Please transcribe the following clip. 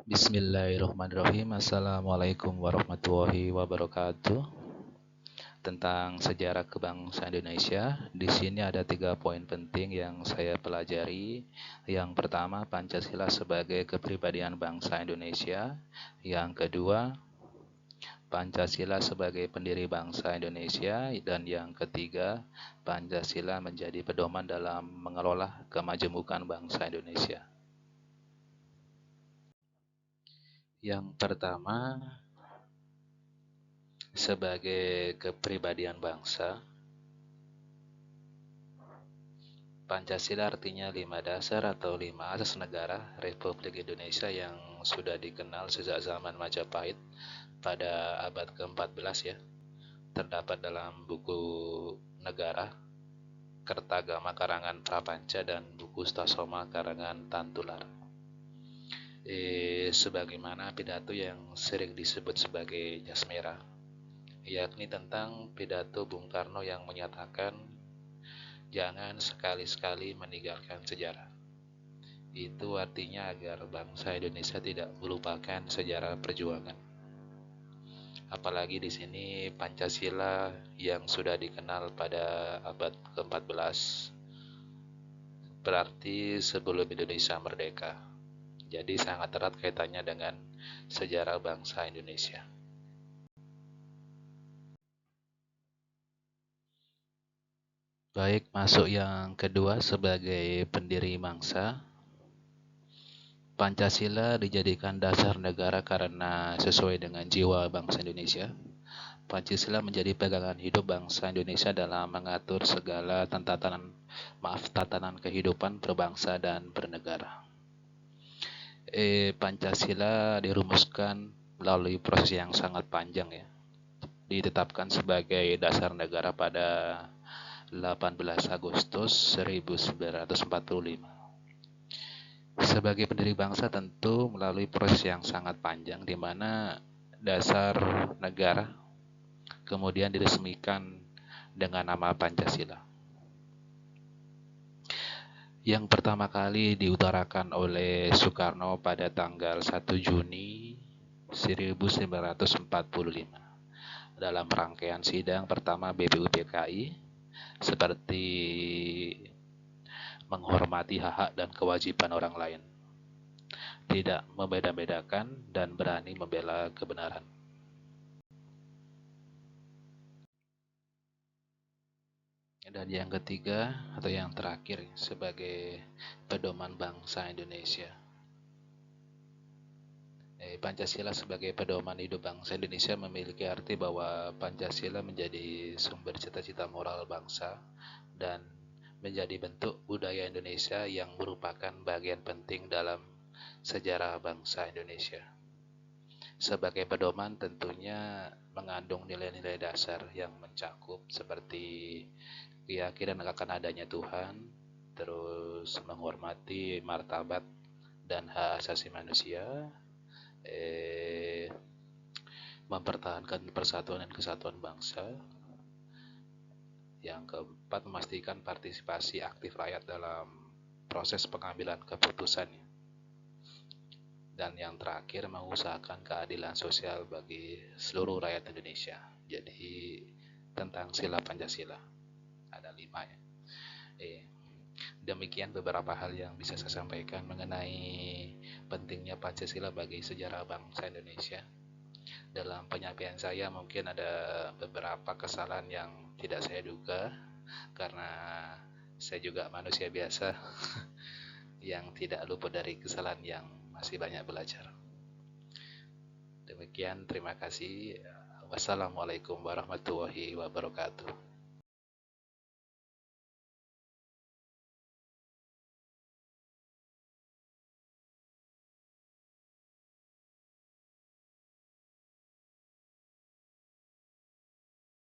Bismillahirrahmanirrahim. Assalamualaikum warahmatullahi wabarakatuh. Tentang sejarah kebangsaan Indonesia, di sini ada 3 poin penting yang saya pelajari. Yang pertama, Pancasila sebagai kepribadian bangsa Indonesia. Yang kedua, Pancasila sebagai pendiri bangsa Indonesia. Dan yang ketiga, Pancasila menjadi pedoman dalam mengelola kemajemukan bangsa Indonesia. Yang pertama, sebagai kepribadian bangsa, Pancasila artinya 5 dasar atau 5 asas negara Republik Indonesia yang sudah dikenal sejak zaman Majapahit pada abad ke-14 ya. Terdapat dalam buku Negara, Kertagama karangan Prapanca dan buku Stasoma karangan Tantular. Sebagaimana pidato yang sering disebut sebagai jas merah, yakni tentang pidato Bung Karno yang menyatakan jangan sekali-sekali meninggalkan sejarah. Itu artinya agar bangsa Indonesia tidak melupakan sejarah perjuangan. Apalagi di sini Pancasila yang sudah dikenal pada abad ke-14, berarti sebelum Indonesia merdeka. Jadi sangat erat kaitannya dengan sejarah bangsa Indonesia. Baik, masuk yang kedua sebagai pendiri bangsa. Pancasila dijadikan dasar negara karena sesuai dengan jiwa bangsa Indonesia. Pancasila menjadi pegangan hidup bangsa Indonesia dalam mengatur segala tatanan kehidupan berbangsa dan bernegara. Pancasila dirumuskan melalui proses yang sangat panjang ya. Ditetapkan sebagai dasar negara pada 18 Agustus 1945. Sebagai pendiri bangsa tentu melalui proses yang sangat panjang di mana dasar negara kemudian diresmikan dengan nama Pancasila. Yang pertama kali diutarakan oleh Soekarno pada tanggal 1 Juni 1945 dalam rangkaian sidang pertama BPUPKI seperti menghormati hak-hak dan kewajiban orang lain, tidak membeda-bedakan dan berani membela kebenaran. Dan yang ketiga atau yang terakhir sebagai pedoman bangsa Indonesia. Pancasila sebagai pedoman hidup bangsa Indonesia memiliki arti bahwa Pancasila menjadi sumber cita-cita moral bangsa dan menjadi bentuk budaya Indonesia yang merupakan bagian penting dalam sejarah bangsa Indonesia. Sebagai pedoman tentunya mengandung nilai-nilai dasar yang mencakup seperti keyakinan akan adanya Tuhan, terus menghormati martabat dan hak asasi manusia, mempertahankan persatuan dan kesatuan bangsa. Yang keempat, memastikan partisipasi aktif rakyat dalam proses pengambilan keputusan. Dan yang terakhir, mengusahakan keadilan sosial bagi seluruh rakyat Indonesia. Jadi tentang sila Pancasila ada 5 ya. Demikian beberapa hal yang bisa saya sampaikan mengenai pentingnya Pancasila bagi sejarah bangsa Indonesia. Dalam penyampaian saya mungkin ada beberapa kesalahan yang tidak saya duga karena saya juga manusia biasa yang tidak luput dari kesalahan yang masih banyak belajar. Demikian, terima kasih. Wassalamualaikum warahmatullahi wabarakatuh.